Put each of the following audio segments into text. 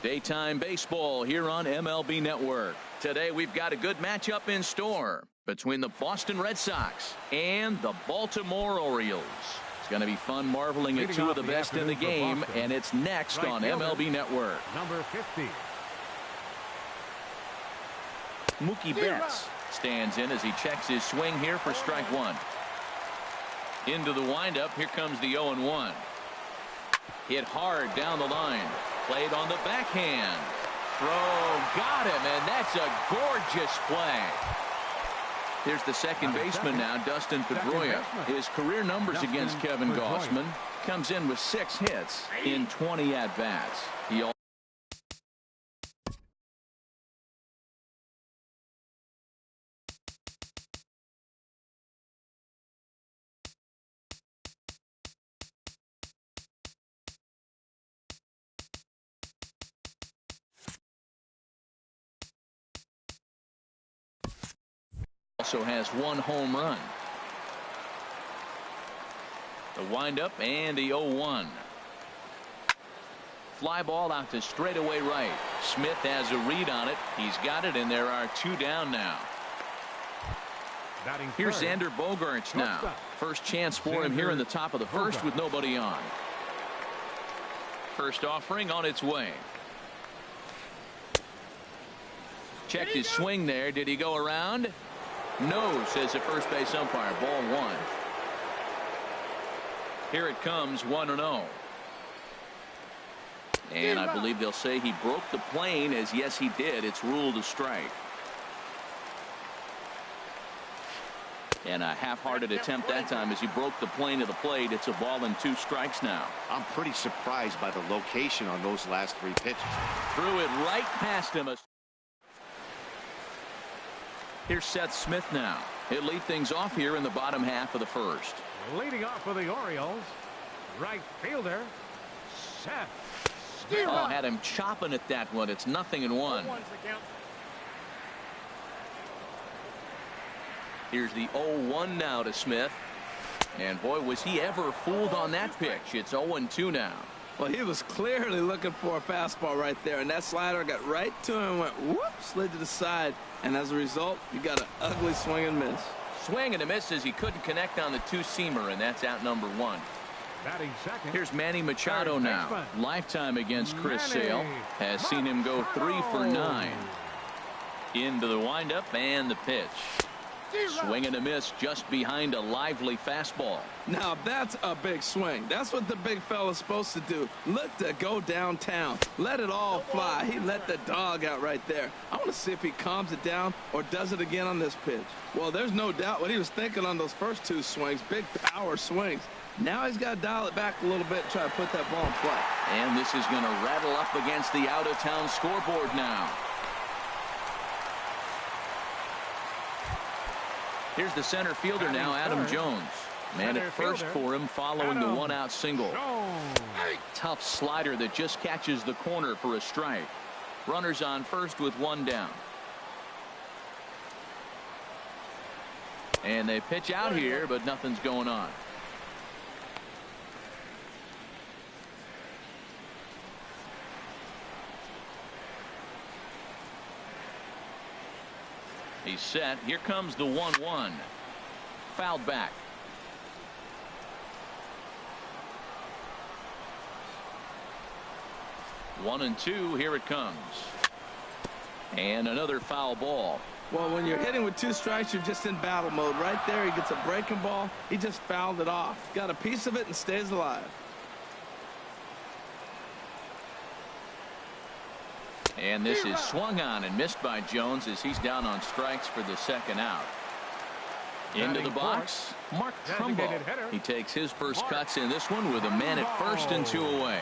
Daytime baseball here on MLB Network. Today we've got a good matchup in store between the Boston Red Sox and the Baltimore Orioles. It's going to be fun marveling at two of the best in the game, and it's next on MLB Network. Number 50. Mookie Betts stands in as he checks his swing here for strike one. Into the windup. Here comes the 0-1. Hit hard down the line. Played on the backhand. Throw. Got him, and that's a gorgeous play. Here's the second baseman now, Dustin Pedroia. His career numbers against Kevin Gausman. Comes in with 6 hits in 20 at-bats. He also has 1 home run. The windup and the 0-1. Fly ball out to straightaway right. Smith has a read on it. He's got it, and there are 2 down now. Here's Xander Bogaerts now. First chance for him here in the top of the first with nobody on. First offering on its way. Checked his swing there. Did he go around? No, says the first base umpire. Ball 1. Here it comes, 1-0. And I believe they'll say he broke the plane, as yes he did. It's ruled a strike. And a half-hearted attempt that time as he broke the plane of the plate. It's a ball and 2 strikes now. I'm pretty surprised by the location on those last 3 pitches. Threw it right past him. Here's Seth Smith now. He'll lead things off here in the bottom half of the first. Leading off for the Orioles, right fielder Seth Smith. Oh, had him chopping at that one. It's 0-1. Here's the 0-1 now to Smith. And boy, was he ever fooled on that pitch. It's 0-2 now. Well, he was clearly looking for a fastball right there, and that slider got right to him and went whoop, slid to the side, and as a result, you got an ugly swing and miss. Swing and a miss as he couldn't connect on the 2-seamer, and that's out number 1. Batting second. Here's Manny Machado now. Lifetime against Chris Sale. Has seen him go 3 for 9. Into the windup and the pitch. Swing and a miss just behind a lively fastball. Now that's a big swing. That's what the big fella's supposed to do. Look to go downtown. Let it all fly. He let the dog out right there. I want to see if he calms it down or does it again on this pitch. Well, there's no doubt what he was thinking on those first 2 swings. Big power swings. Now he's got to dial it back a little bit and try to put that ball in play. And this is going to rattle up against the out-of-town scoreboard now. Here's the center fielder now, Adam Jones. Man at first for him following the 1-out single. Tough slider that just catches the corner for a strike. Runners on first with 1 down. And they pitch out here, but nothing's going on. He's set. Here comes the 1-1. Fouled back. One and 2. Here it comes. And another foul ball. Well, when you're hitting with 2 strikes, you're just in battle mode. Right there, he gets a breaking ball. He just fouled it off. Got a piece of it and stays alive. And this is swung on and missed by Jones as he's down on strikes for the 2nd out. Into the box, Mark Trumbo. He takes his first cuts in this one with a man at first and 2 away.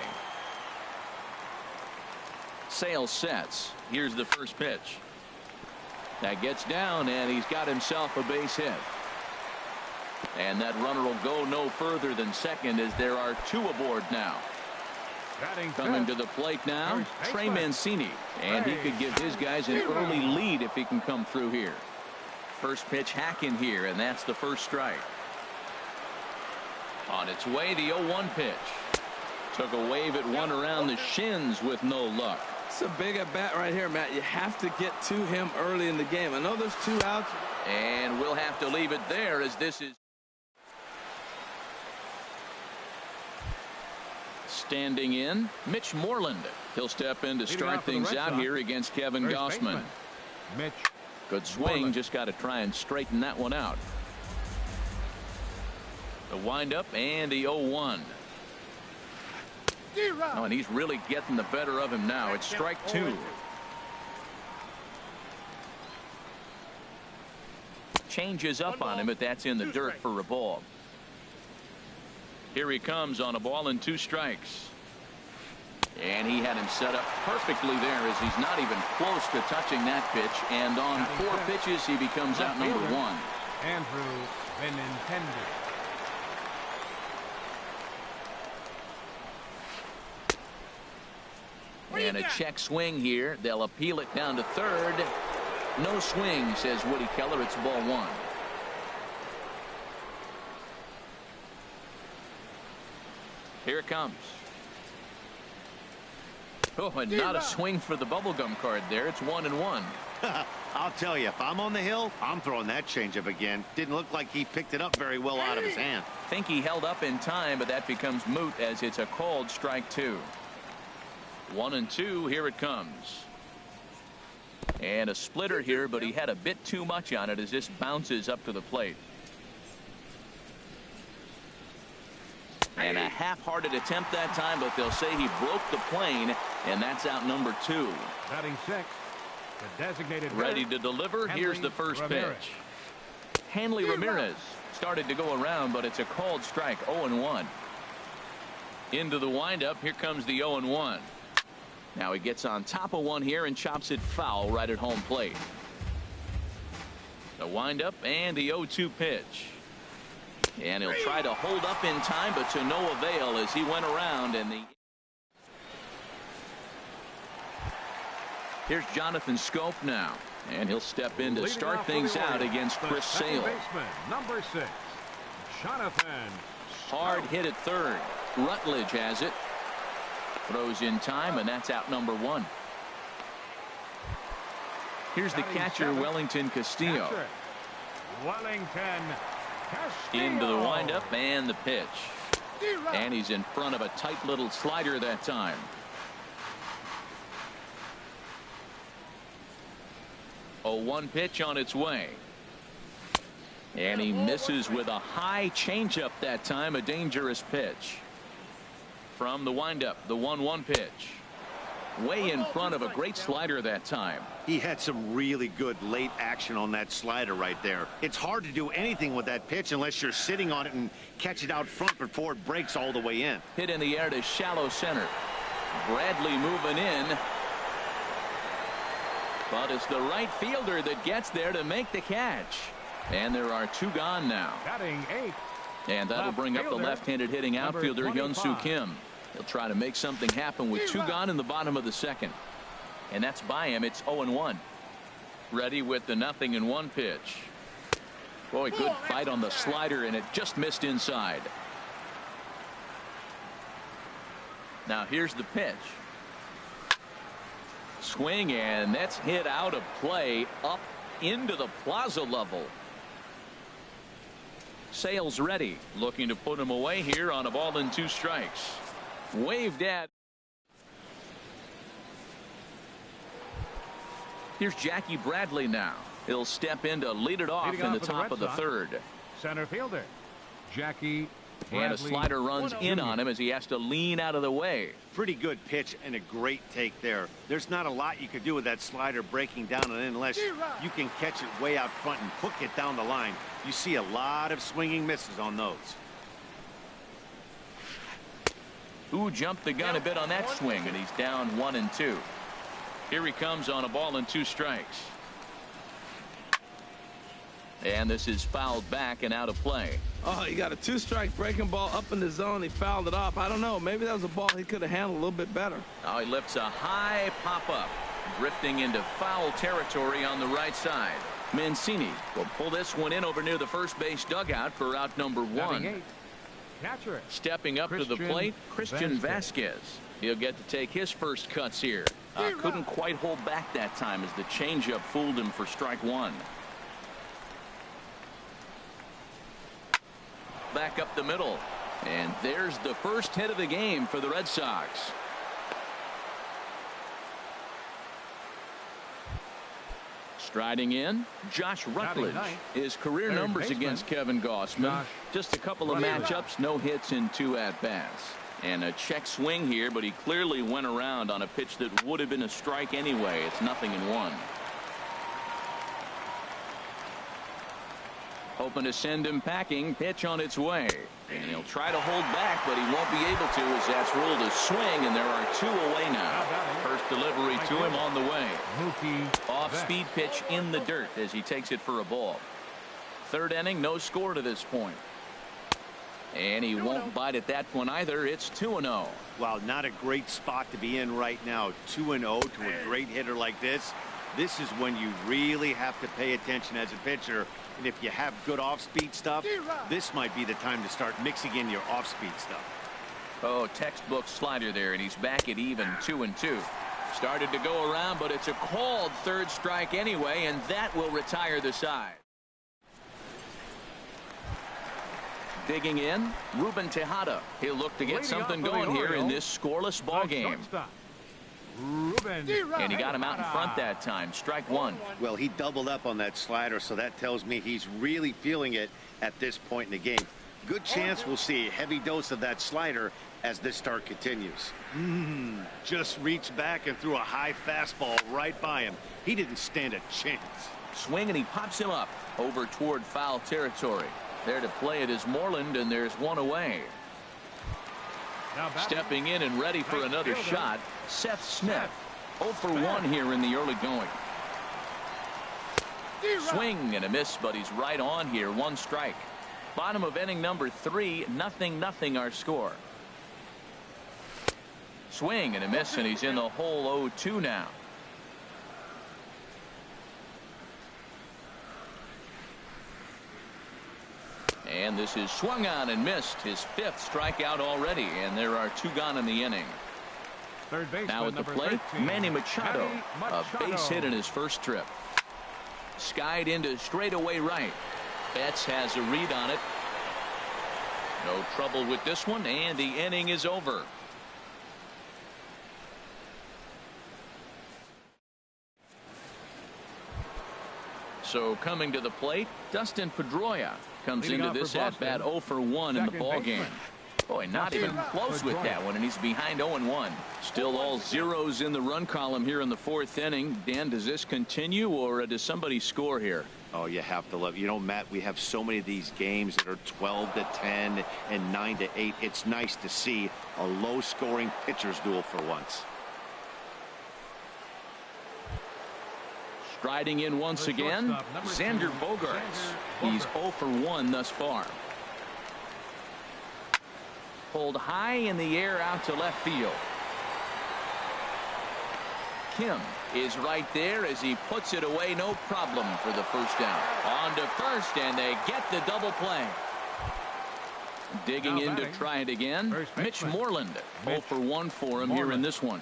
Sale sets. Here's the first pitch. That gets down, and he's got himself a base hit. And that runner will go no further than second as there are 2 aboard now. Coming to the plate now, Trey Mancini, and he could give his guys an early lead if he can come through here. First pitch hacking here, and that's the first strike. On its way, the 0-1 pitch. Took a wave at one around the shins with no luck. That's a big at bat right here, Matt. You have to get to him early in the game. I know there's 2 outs. And we'll have to leave it there as this is standing in Mitch Moreland. He'll step in to strike things out here against Kevin Gossman. Mitch. Good swing, just got to try and straighten that one out. The windup and the 0-1. Oh, and he's really getting the better of him now. It's strike 2. Changes up on him, but that's in the dirt for a ball. Here he comes on a ball and 2 strikes. And he had him set up perfectly there as he's not even close to touching that pitch. And on 4 pitches, he becomes out number 1. Andrew Benintendi. And a check swing here. They'll appeal it down to third. No swing, says Woody Keller. It's ball 1. Here it comes. Oh, and not a swing for the bubblegum card there. It's 1-1. I'll tell you, if I'm on the hill, I'm throwing that changeup again. Didn't look like he picked it up very well out of his hand. Think he held up in time, but that becomes moot as it's a called strike 2. 1-2. Here it comes. And a splitter here, but he had a bit too much on it as this bounces up to the plate. And a half-hearted attempt that time, but they'll say he broke the plane, and that's out number 2. Batting 6. The designated ready to deliver. Here's the first pitch. Hanley Ramirez started to go around, but it's a called strike. 0-1. Into the windup. Here comes the 0-1. Now he gets on top of one here and chops it foul right at home plate. The windup and the 0-2 pitch. And he'll try to hold up in time, but to no avail as he went around. And here's Jonathan Scope now, and he'll step in to start things out against Chris Sale. Number 6, Jonathan. Hard hit at third. Rutledge has it. Throws in time, and that's out number 1. Here's the catcher, Wellington Castillo. Wellington Castillo. Into the windup and the pitch. And he's in front of a tight little slider that time. A 1 pitch on its way. And he misses with a high changeup that time. A dangerous pitch. From the windup, the 1-1 pitch. Way in front of a great slider that time. He had some really good late action on that slider right there. It's hard to do anything with that pitch unless you're sitting on it and catch it out front before it breaks all the way in. Hit in the air to shallow center. Bradley moving in. But it's the right fielder that gets there to make the catch. And there are 2 gone now. Batting 8. And that'll bring up the left-handed hitting outfielder Hyun-Soo Kim. He'll try to make something happen with 2 gone in the bottom of the 2nd. And that's by him. It's 0-1. Ready with the 0-1 pitch. Boy, good fight on the slider, and it just missed inside. Now here's the pitch. Swing, and that's hit out of play up into the plaza level. Sale's ready, looking to put him away here on a ball and 2 strikes. Waved at. Here's Jackie Bradley now. He'll step in to lead it off in the top of the 3rd. Center fielder Jackie Bradley. And a slider runs in on him as he has to lean out of the way. Pretty good pitch and a great take there. There's not a lot you could do with that slider breaking down and in unless you can catch it way out front and hook it down the line. You see a lot of swinging misses on those. Who jumped the gun a bit on that swing, and he's down 1-2. Here he comes on a ball and 2 strikes. And this is fouled back and out of play. Oh, he got a 2-strike breaking ball up in the zone. He fouled it off. I don't know. Maybe that was a ball he could have handled a little bit better. Now he lifts a high pop-up, drifting into foul territory on the right side. Mancini will pull this one in over near the first base dugout for out number 1. catcher. Stepping up to the plate, Christian Vasquez. He'll get to take his first cuts here. Couldn't quite hold back that time as the changeup fooled him for strike one. Back up the middle. And there's the first hit of the game for the Red Sox. Striding in, Josh Rutledge. His career numbers against Kevin Gossman. Just a couple of matchups, no hits in 2 at-bats. And a check swing here, but he clearly went around on a pitch that would have been a strike anyway. It's 0-1. Hoping to send him packing. Pitch on its way. And he'll try to hold back, but he won't be able to as that's ruled a swing, and there are 2 away now. First delivery to him on the way. Off-speed pitch in the dirt as he takes it for a ball. 3rd inning, no score to this point. And he won't bite at that one either. It's 2-0. Wow, not a great spot to be in right now. 2-0 to a great hitter like this. This is when you really have to pay attention as a pitcher. And if you have good off-speed stuff, this might be the time to start mixing in your off-speed stuff. Oh, textbook slider there, and he's back at even 2-2. Started to go around, but it's a called 3rd strike anyway, and that will retire the side. Digging in, Ruben Tejada. He'll look to get something going here in this scoreless ball game. And he got him out in front that time. Strike one. Well, he doubled up on that slider, so that tells me he's really feeling it at this point in the game. Good chance we'll see a heavy dose of that slider as this start continues. Just reached back and threw a high fastball right by him. He didn't stand a chance. Swing, and he pops him up over toward foul territory. There to play it is Moreland, and there's one away. Stepping in and ready for another shot, Seth Smith. 0 for 1 here in the early going. Swing and a miss, but he's right on here. 1 strike. Bottom of inning number 3, 0-0 our score. Swing and a miss, and he's in the hole 0-2 now. And this is swung on and missed. His 5th strikeout already, and there are 2 gone in the inning. Now at the plate, Manny Machado. A base hit in his first trip. Skied into straightaway right. Betts has a read on it. No trouble with this one, and the inning is over. So coming to the plate, Dustin Pedroia comes into this at bat 0 for 1 in the ball game. Boy, not even close with that one, and he's behind 0-1. Still all zeros in the run column here in the 4th inning. Dan, does this continue, or does somebody score here? Oh, you have to love. You know, Matt, we have so many of these games that are 12-10 and 9-8. It's nice to see a low-scoring pitcher's duel for once. Striding in once again, Xander Bogaerts. He's 0 for 1 thus far. Pulled high in the air out to left field. Kim is right there as he puts it away, no problem for the first down. On to first, and they get the double play. Digging in to try it again, Mitch Moreland. 0 for 1 for him here in this one.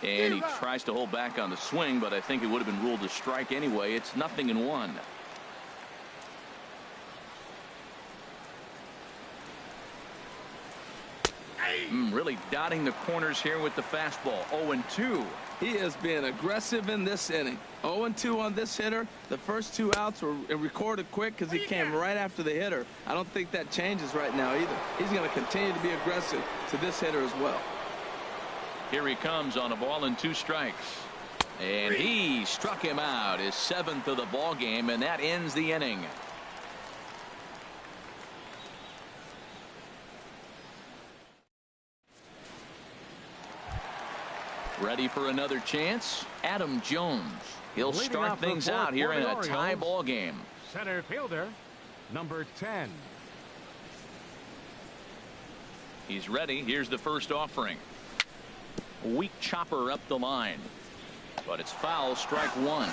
And he tries to hold back on the swing, but I think it would have been ruled a strike anyway. It's 0-1. Really dotting the corners here with the fastball. 0-2. He has been aggressive in this inning. 0-2 on this hitter. The first 2 outs were recorded quick because he came right after the hitter. I don't think that changes right now either. He's going to continue to be aggressive to this hitter as well. Here he comes on a ball and 2 strikes. And he struck him out, his 7th of the ball game, and that ends the inning. Ready for another chance? Adam Jones. He'll start things out here in a tie ball game. Center fielder, number 10. He's ready. Here's the first offering. Weak chopper up the line, but it's foul. Strike 1.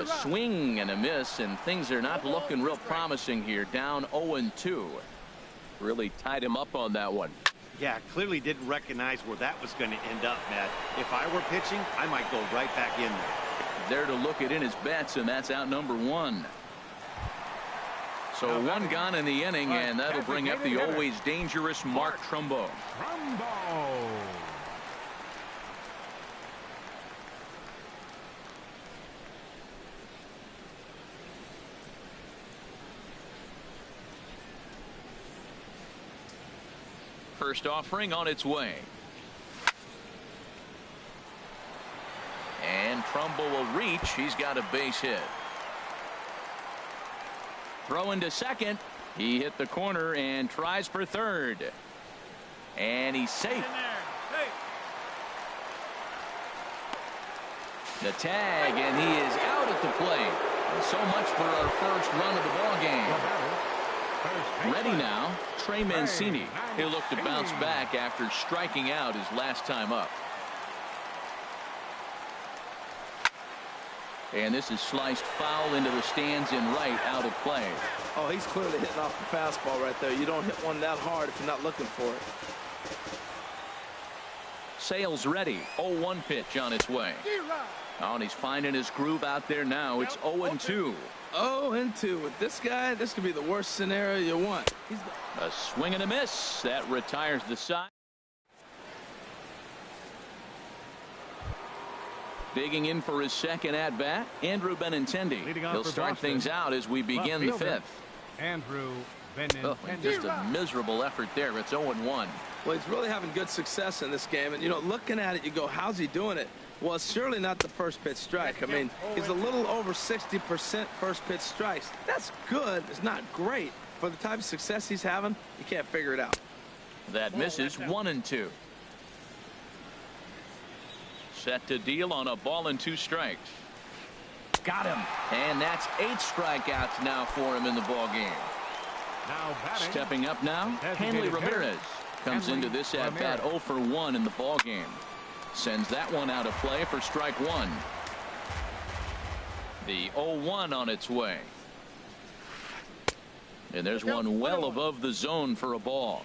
a swing and a miss, and things are not looking real promising here. Down 0-2. Really tied him up on that one. Yeah, clearly didn't recognize where that was going to end up, Matt. If I were pitching, I might go right back in there. There to look it in his bets, and that's out number 1. So one gone in the inning, and that'll bring up the always dangerous Mark Trumbo. First offering on its way. And Trumbo will reach. He's got a base hit. Throw into second. He hit the corner and tries for third. And he's safe. The tag, and he is out at the plate. So much for our first run of the ball game. Ready now, Trey Mancini. He'll look to bounce back after striking out his last time up. And this is sliced foul into the stands in right, out of play. Oh, he's clearly hitting off the fastball right there. You don't hit one that hard if you're not looking for it. Sales ready. 0-1 pitch on its way. Oh, and he's finding his groove out there now. It's 0-2. 0-2 with this guy. This could be the worst scenario you want. A swing and a miss. That retires the side. Digging in for his second at bat, Andrew Benintendi. He'll start things out as we begin the fifth. Andrew Benintendi. Just a miserable effort there. It's 0-1. Well, he's really having good success in this game, and you know, looking at it, you go, how's he doing it? Well, it's surely not the first pitch strike. I mean, he's a little over 60% first pitch strikes. That's good. It's not great. For the type of success he's having, you can't figure it out. That misses. 1-2. Set to deal on a ball and 2 strikes. Got him. And that's 8 strikeouts now for him in the ball game. Now batting. Stepping up now, Hanley Ramirez comes into this at bat 0 for 1 in the ball game. Sends that one out of play for strike 1. The 0-1 on its way. And there's one well above the zone for a ball.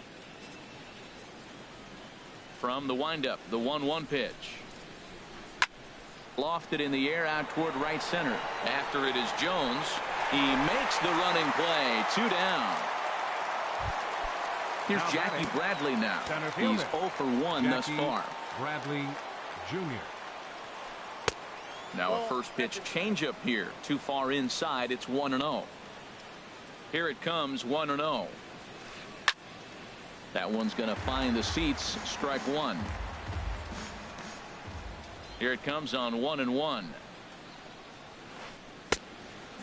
From the windup, the 1-1 pitch. Lofted in the air out toward right center. After it is Jones. He makes the running play. 2 down. Here's Jackie Bradley now. He's 0 for 1 thus far. Bradley Jr. Now a first pitch changeup here. Too far inside. It's 1-0. Here it comes. 1-0. That one's going to find the seats. Strike 1. Here it comes on 1-1.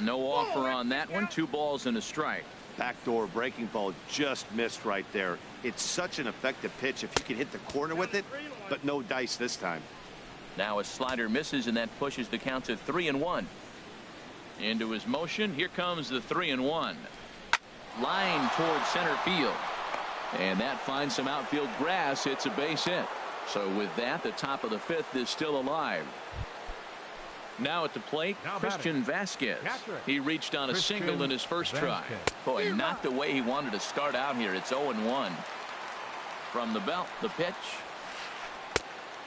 No offer on that one. 2 balls and a strike. Backdoor breaking ball just missed right there. It's such an effective pitch if you can hit the corner with it, but no dice this time. Now a slider misses, and that pushes the count to 3-1. Into his motion. Here comes the 3-1. Line towards center field. And that finds some outfield grass. It's a base hit. So with that, the top of the 5th is still alive. Now at the plate, Christian Vasquez. He reached on a single in his first try. Boy, not the way he wanted to start out here. It's 0-1. From the belt, the pitch.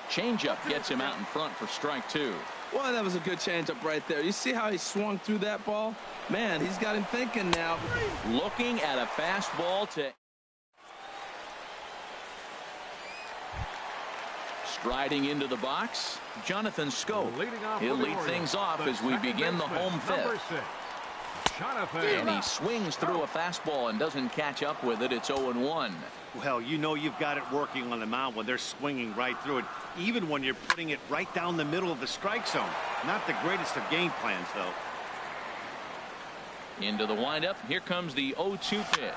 Changeup gets him out in front for strike 2. Well, that was a good changeup right there. You see how he swung through that ball? Man, he's got him thinking now. Looking at a fastball to... Striding into the box, Jonathan Scope. He'll lead things off as we begin the home 5th. And he swings through a fastball and doesn't catch up with it. It's 0-1. Well, you know you've got it working on the mound when they're swinging right through it, even when you're putting it right down the middle of the strike zone. Not the greatest of game plans, though. Into the windup. Here comes the 0-2 pitch.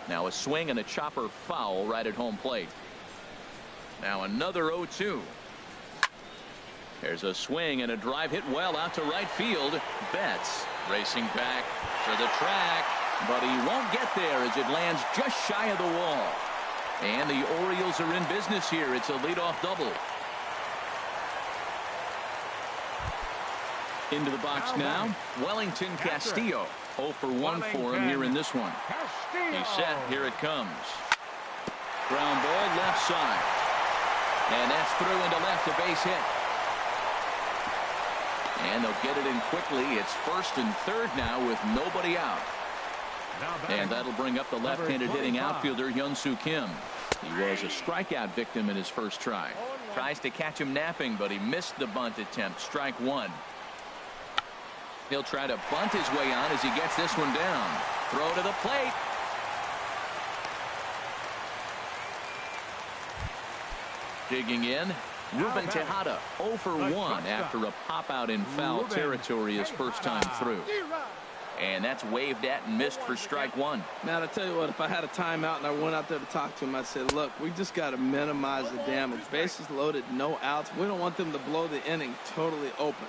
Now a swing and a chopper foul right at home plate. Now another 0-2. There's a swing and a drive hit well out to right field. Betts racing back for the track, but he won't get there as it lands just shy of the wall. And the Orioles are in business here. It's a leadoff double. Into the box now. Wellington Castillo. 0 for 1 for him here in this one. He's set. Here it comes. Ground ball left side. And that's through into left, a base hit. And they'll get it in quickly. It's 1st and 3rd now with nobody out. And that'll bring up the left-handed hitting outfielder Hyun-Soo Kim. He was a strikeout victim in his first try. Tries to catch him napping, but he missed the bunt attempt. Strike 1. He'll try to bunt his way on as he gets this one down. Throw to the plate. Digging in, Ruben Tejada 0 for 1 after a pop out in foul territory his first time through. And that's waved at and missed for strike 1. Man, I tell you what, if I had a timeout and I went out there to talk to him, I'd say, look, we just got to minimize the damage. Bases loaded, no outs. We don't want them to blow the inning totally open.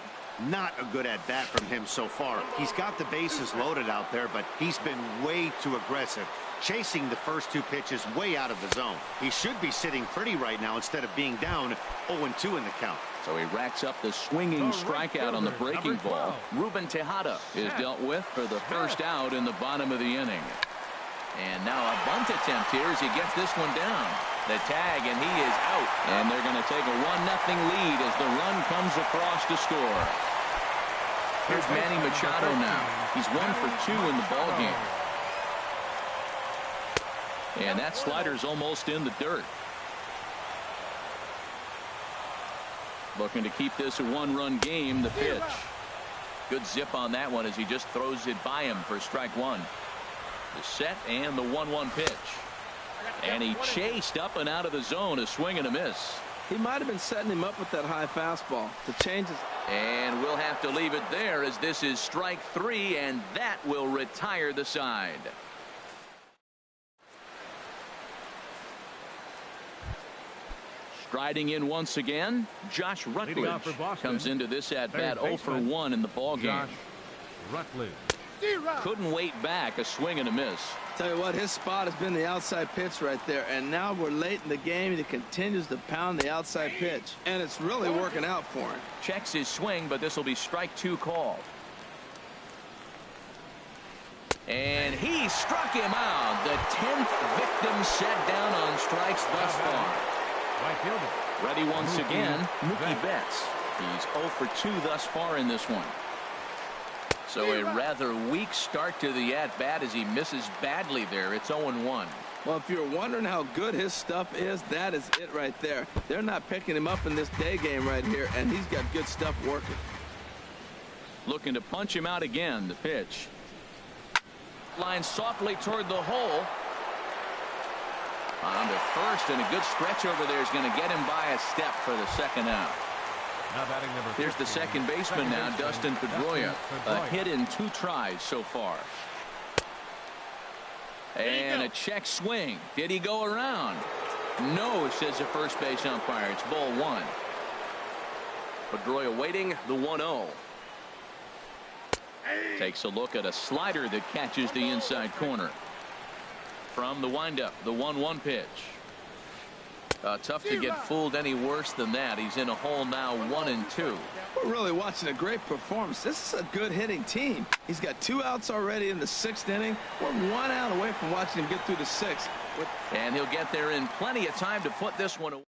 Not a good at bat from him so far. He's got the bases loaded out there, but he's been way too aggressive, chasing the first 2 pitches way out of the zone. He should be sitting pretty right now instead of being down 0-2 in the count. So he racks up the swinging strikeout on the breaking ball. Ruben Tejada is dealt with for the first out in the bottom of the inning. And now a bunt attempt here as he gets this one down. The tag, and he is out. And they're going to take a 1-0 lead as the run comes across to score. Here's Manny Machado now. He's 1 for 2 in the ballgame. And that slider's almost in the dirt. Looking to keep this a 1-run game. The pitch. Good zip on that one as he just throws it by him for strike 1. The set and the 1-1 pitch. And he chased up and out of the zone. A swing and a miss. He might have been setting him up with that high fastball to change his. And we'll have to leave it there as this is strike 3, and that will retire the side. Striding in once again, Josh Rutledge comes into this at bat 0 for 1 in the ball game. Rutledge. Couldn't wait back. A swing and a miss. Tell you what, his spot has been the outside pitch right there, and now we're late in the game and he continues to pound the outside pitch, and it's really working out for him. Checks his swing, but this will be strike 2 called. And he struck him out. The 10th victim set down on strikes thus far. Right fielder. Ready once again, Mookie Betts. He's 0 for 2 thus far in this one. So a rather weak start to the at-bat as he misses badly there. It's 0-1. Well, if you're wondering how good his stuff is, that is it right there. They're not picking him up in this day game right here, and he's got good stuff working. Looking to punch him out again. The pitch. Line softly toward the hole. On to first, and a good stretch over there is going to get him by a step for the second out. Here's the second baseman now, Dustin Pedroia. A hit in 2 tries so far. And a check swing. Did he go around? No, says the first base umpire. It's ball 1. Pedroia waiting the 1-0. Takes a look at a slider that catches the inside corner. From the windup, the 1-1 pitch. Tough to get fooled any worse than that. He's in a hole now, 1-2. We're really watching a great performance. This is a good hitting team. He's got 2 outs already in the 6th inning. We're 1 out away from watching him get through the 6th. And he'll get there in plenty of time to put this one away.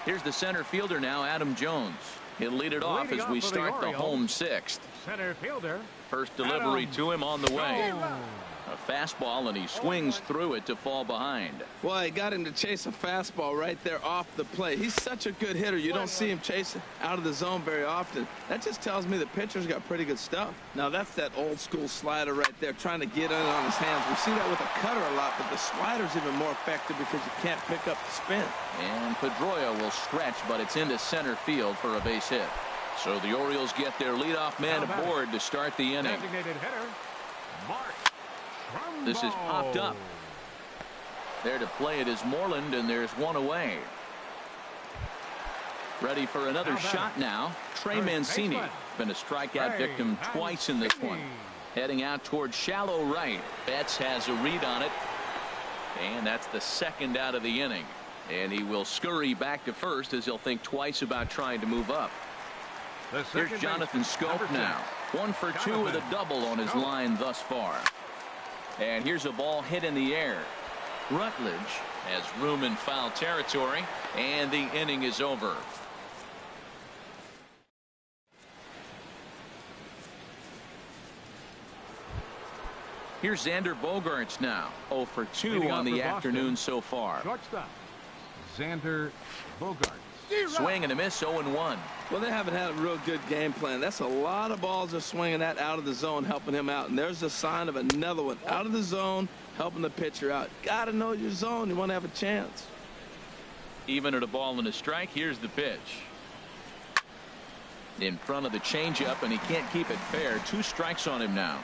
Here's the center fielder now, Adam Jones. He'll lead it off as we start the home 6th. Center fielder. First delivery to him on the way. A fastball, and he swings through it to fall behind. Well, he got him to chase a fastball right there off the plate. He's such a good hitter. You don't see him chasing out of the zone very often. That just tells me the pitcher's got pretty good stuff. Now, that's that old school slider right there, trying to get in on his hands. We see that with a cutter a lot, but the slider's even more effective because you can't pick up the spin. And Pedroia will stretch, but it's into center field for a base hit. So the Orioles get their leadoff man aboard to start the inning. Designated hitter, Mark. This is popped up. There to play it is Moreland, and there's one away. Ready for another shot now. Trey Mancini. Been a strikeout victim twice in this one. Heading out toward shallow right. Betts has a read on it. And that's the 2nd out of the inning. And he will scurry back to first as he'll think twice about trying to move up. Here's Jonathan Scope now. 1 for 2 with a double on his line thus far. And here's a ball hit in the air. Rutledge has room in foul territory, and the inning is over. Here's Xander Bogaerts now. 0 for 2 on the afternoon so far. Shortstop, Xander Bogaerts. Swing and a miss, 0-1. Well, they haven't had a real good game plan. That's a lot of balls they're swinging at out of the zone, helping him out. And there's a sign of another one out of the zone, helping the pitcher out. Got to know your zone. You want to have a chance. Even at a ball and a strike, here's the pitch. In front of the changeup, and he can't keep it fair. 2 strikes on him now.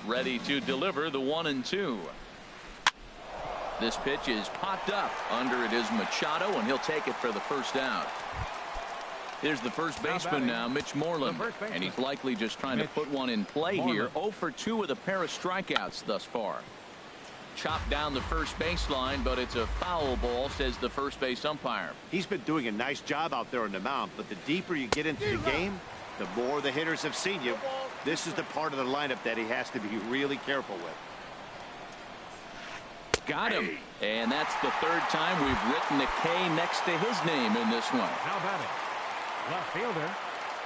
Ready to deliver the 1-2. This pitch is popped up. Under it is Machado, and he'll take it for the first out. Here's the first baseman now, Mitch Moreland, and he's likely just trying to put one in play here. 0 for 2 with a pair of strikeouts thus far. Chopped down the first baseline, but it's a foul ball, says the first base umpire. He's been doing a nice job out there on the mound, but the deeper you get into the game, the more the hitters have seen you. This is the part of the lineup that he has to be really careful with. Got him. And that's the 3rd time we've written a K next to his name in this one. Now batting, left fielder,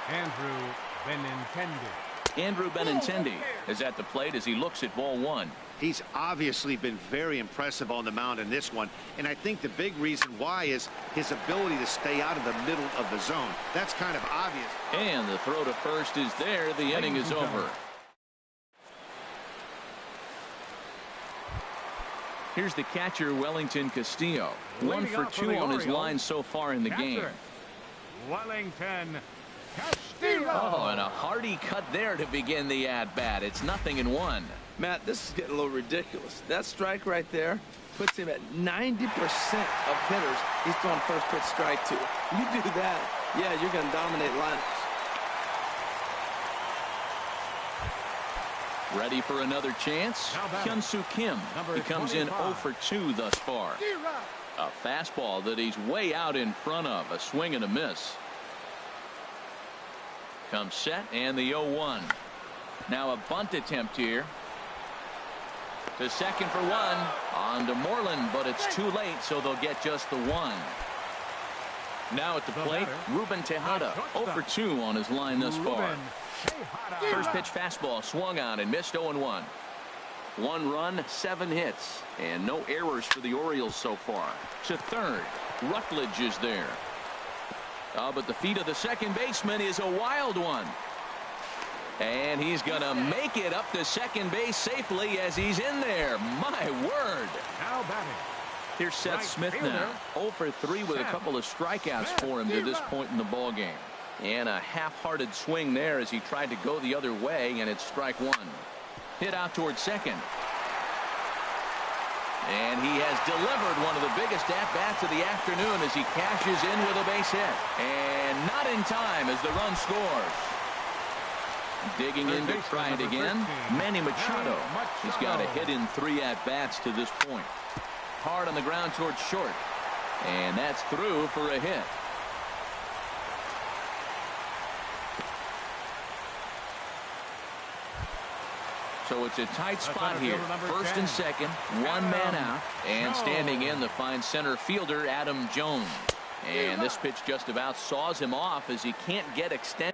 Andrew Benintendi. Andrew Benintendi is at the plate as he looks at ball 1. He's obviously been very impressive on the mound in this one, and I think the big reason why is his ability to stay out of the middle of the zone. That's kind of obvious. And the throw to first is there. The inning is over. Here's the catcher, Wellington Castillo. 1 for 2 on his line so far in the game. Wellington Castillo. Oh, and a hearty cut there to begin the at-bat. It's 0-1. Matt, this is getting a little ridiculous. That strike right there puts him at 90% of hitters he's throwing first pitch strike to. You do that, yeah, you're going to dominate lineups. Ready for another chance? Hyun-Soo Kim. He comes in 0 for 2 thus far. A fastball that he's way out in front of. A swing and a miss. Comes set and the 0-1. Now a bunt attempt here. To second for 1. On to Moreland, but it's too late, so they'll get just the 1. Now at the plate, Ruben Tejada. 0 for 2 on his line thus far. First pitch fastball swung on and missed. 0-1. 1 run, 7 hits, and no errors for the Orioles so far. To third, Rutledge is there. But the feet of the second baseman is a wild one. And he's going to make it up to second base safely as he's in there. My word. Now batting. Here's Seth Smith now. 0 for 3 with a couple of strikeouts for him to this point in the ball game. And a half-hearted swing there as he tried to go the other way, and it's strike 1. Hit out towards second. And he has delivered one of the biggest at-bats of the afternoon as he cashes in with a base hit. And not in time as the run scores. Digging in to try it again, Manny Machado. He's got a hit in 3 at-bats to this point. Hard on the ground towards short. And that's through for a hit. So it's a tight spot here. First and second, 1 man out, and standing in the fine center fielder, Adam Jones. And this pitch just about saws him off as he can't get extended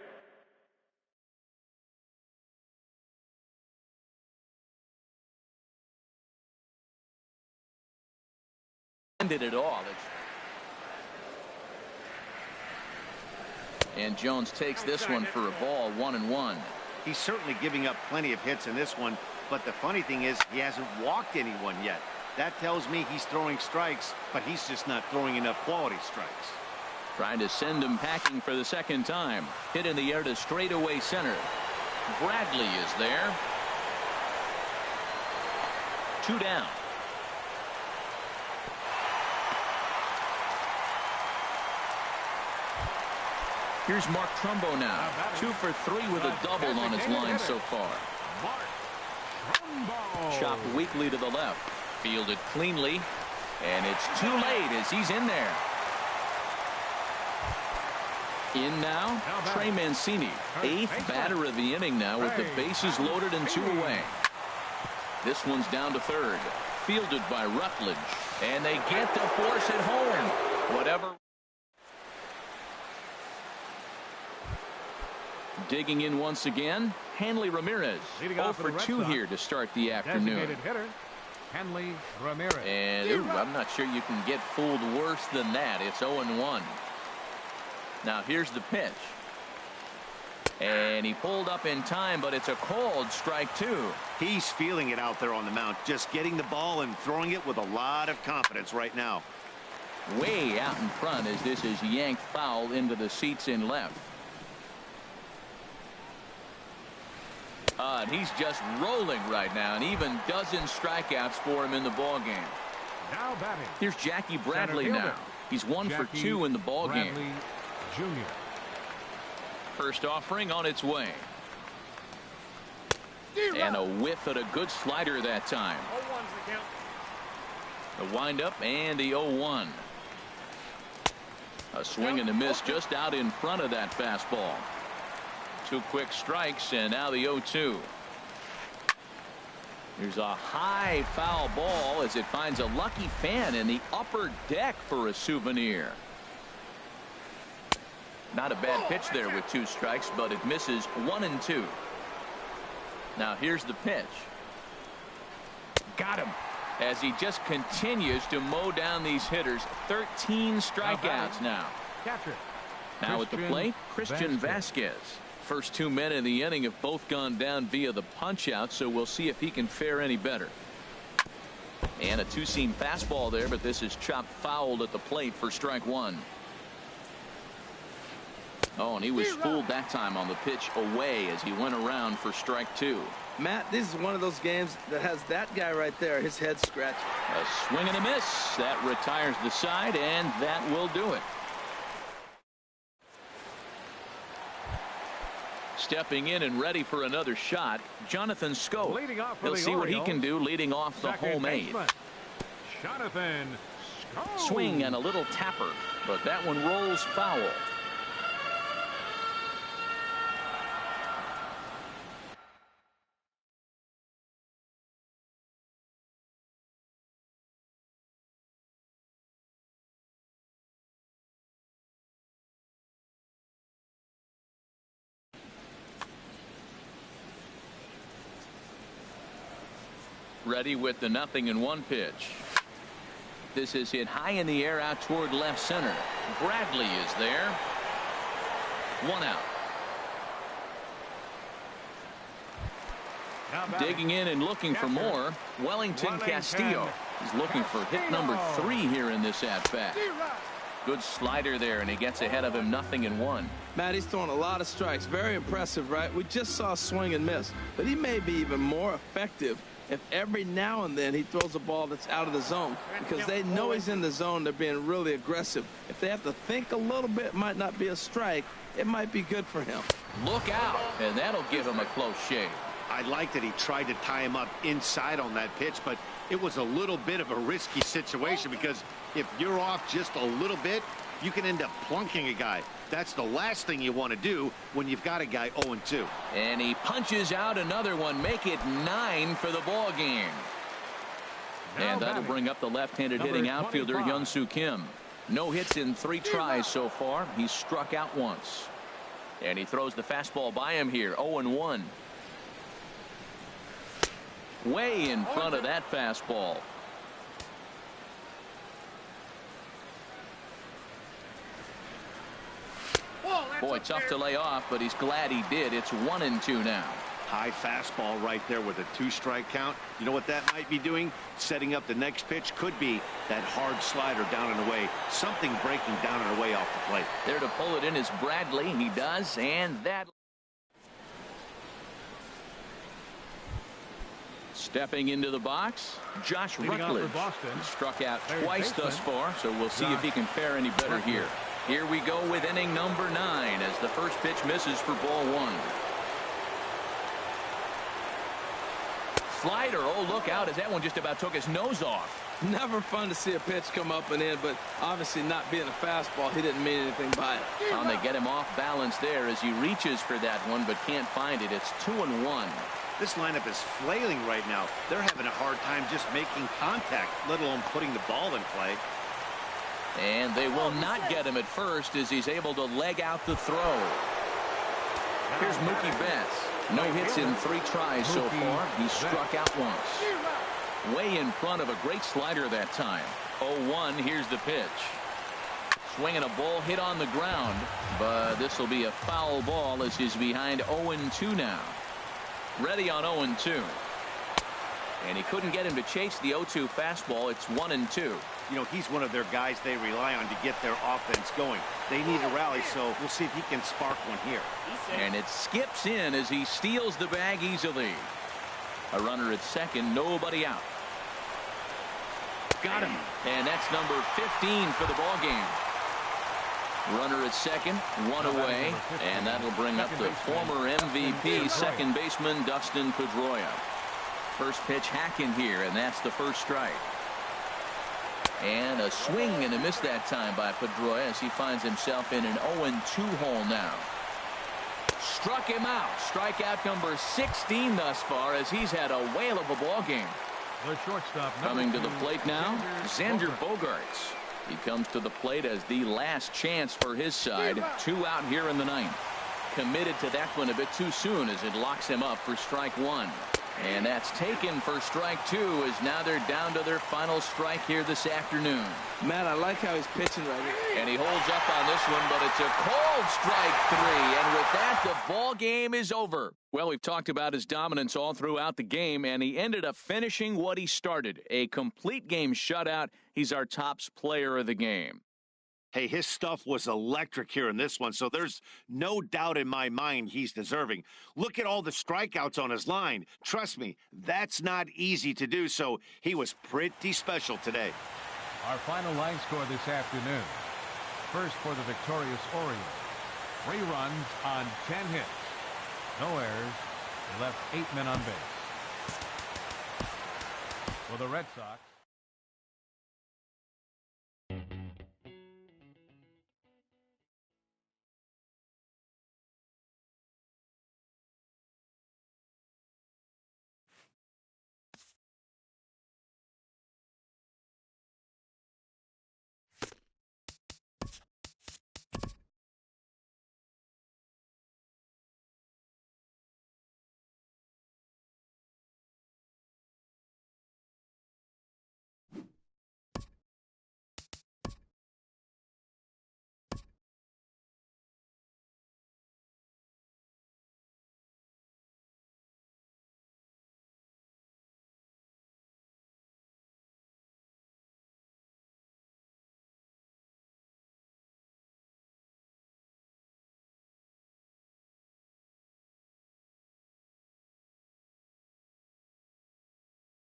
at all. And Jones takes this one for a ball. 1-1. He's certainly giving up plenty of hits in this one, but the funny thing is he hasn't walked anyone yet. That tells me he's throwing strikes, but he's just not throwing enough quality strikes. Trying to send him packing for the second time. Hit in the air to straightaway center. Bradley is there. 2 down. Here's Mark Trumbo now. 2 for 3 with a double on his line so far. Chopped weakly to the left. Fielded cleanly. And it's too late as he's in there. In now, Trey Mancini, 8th batter of the inning now with the bases loaded and 2 away. This one's down to third. Fielded by Rutledge. And they get to force it home. Whatever. Digging in once again, Hanley Ramirez. 0 for 2 here to start the afternoon. Designated hitter, Hanley Ramirez. And I'm not sure you can get fooled worse than that. It's 0-1. Now here's the pitch. And he pulled up in time, but it's a called strike 2. He's feeling it out there on the mound, just getting the ball and throwing it with a lot of confidence right now. Way out in front as this is yanked foul into the seats in left. And he's just rolling right now, and even dozen strikeouts for him in the ball game. Now batting. Here's Jackie Bradley now. He's 1 for 2 in the ball game. Jr. First offering on its way. And a whiff at a good slider that time. The windup and the 0-1. A swing and a miss just out in front of that fastball. 2 quick strikes and now the 0-2. Here's a high foul ball as it finds a lucky fan in the upper deck for a souvenir. Not a bad pitch there with 2 strikes, but it misses 1 and 2. Now here's the pitch. Got him. As he just continues to mow down these hitters. 13 strikeouts now. Catcher. Now at the plate, Christian Vasquez. First 2 men in the inning have both gone down via the punch out, so we'll see if he can fare any better. And a 2-seam fastball there, but this is chopped fouled at the plate for strike 1. Oh, and he was fooled that time on the pitch away as he went around for strike 2. Matt, this is one of those games that has that guy right there, his head scratched. A swing and a miss. That retires the side, and that will do it. Stepping in and ready for another shot, Jonathan Scope. He'll see what he can do leading off the home 8th. Jonathan Scope. Swing and a little tapper, but that one rolls foul. Ready with the 0-1 pitch. This is hit high in the air out toward left center. Bradley is there. 1 out. Digging in and looking for more. Wellington Castillo. He's looking for hit number 3 here in this at-bat. Good slider there, and he gets ahead of him. 0-1. Matt, he's throwing a lot of strikes. Very impressive, right? We just saw a swing and miss, but he may be even more effective if every now and then he throws a ball that's out of the zone, because they know he's in the zone. They're being really aggressive. If they have to think a little bit, it might not be a strike. It might be good for him. Look out, and that'll give him a close shave. I like that he tried to tie him up inside on that pitch, but it was a little bit of a risky situation, because if you're off just a little bit, you can end up plunking a guy. That's the last thing you want to do when you've got a guy 0-2. And he punches out another one. Make it 9 for the ball game. And that'll bring up the left-handed hitting outfielder Hyun-Soo Kim. No hits in 3 tries so far. He's struck out once. And he throws the fastball by him here. 0-1. Way in front of that fastball. Boy, tough to lay off, but he's glad he did. It's 1-2 now. High fastball right there with a 2-strike count. You know what that might be doing? Setting up the next pitch. Could be that hard slider down and away. Something breaking down and away off the plate. There to pull it in is Bradley. He does, and that. Stepping into the box, Josh Rutledge. Struck out twice thus far, so we'll see if he can fare any better here. Here we go with inning number 9 as the first pitch misses for ball 1. Slider. Oh, look out as that one just about took his nose off. Never fun to see a pitch come up and in, but obviously not being a fastball, he didn't mean anything by it. They get him off balance there as he reaches for that one, but can't find it. It's 2-1. This lineup is flailing right now. They're having a hard time just making contact, let alone putting the ball in play. And they will not get him at first as he's able to leg out the throw. Here's Mookie Betts. No hits in 3 tries so far. He struck out once. Way in front of a great slider that time. 0-1. Here's the pitch. Swinging a ball hit on the ground, but this will be a foul ball as he's behind 0-2 now. Ready on 0-2. And he couldn't get him to chase the 0-2 fastball. It's 1-2. You know, he's one of their guys they rely on to get their offense going. They need a rally, so we'll see if he can spark one here. And it skips in as he steals the bag easily. A runner at second, nobody out. Got him. And that's number 15 for the ball game. Runner at second, 1 away, and that'll bring up the former MVP second baseman Dustin Pedroia. First pitch hacking here, and that's the first strike. And a swing and a miss that time by Pedroia as he finds himself in an 0-2 hole now. Struck him out. Strikeout number 16 thus far as he's had a whale of a ball game. The shortstop coming to the plate now, Xander Bogaerts. He comes to the plate as the last chance for his side. 2 out here in the 9th. Committed to that one a bit too soon as it locks him up for strike 1. And that's taken for strike 2 as now they're down to their final strike here this afternoon. Matt, I like how he's pitching right here. And he holds up on this one, but it's a cold strike 3. And with that, the ball game is over. Well, we've talked about his dominance all throughout the game, and he ended up finishing what he started. A complete game shutout. He's our tops player of the game. Hey, his stuff was electric here in this one, so there's no doubt in my mind he's deserving. Look at all the strikeouts on his line. Trust me, that's not easy to do, so he was pretty special today. Our final line score this afternoon. First for the victorious Orioles. 3 runs on 10 hits. No errors. They left 8 men on base. For the Red Sox.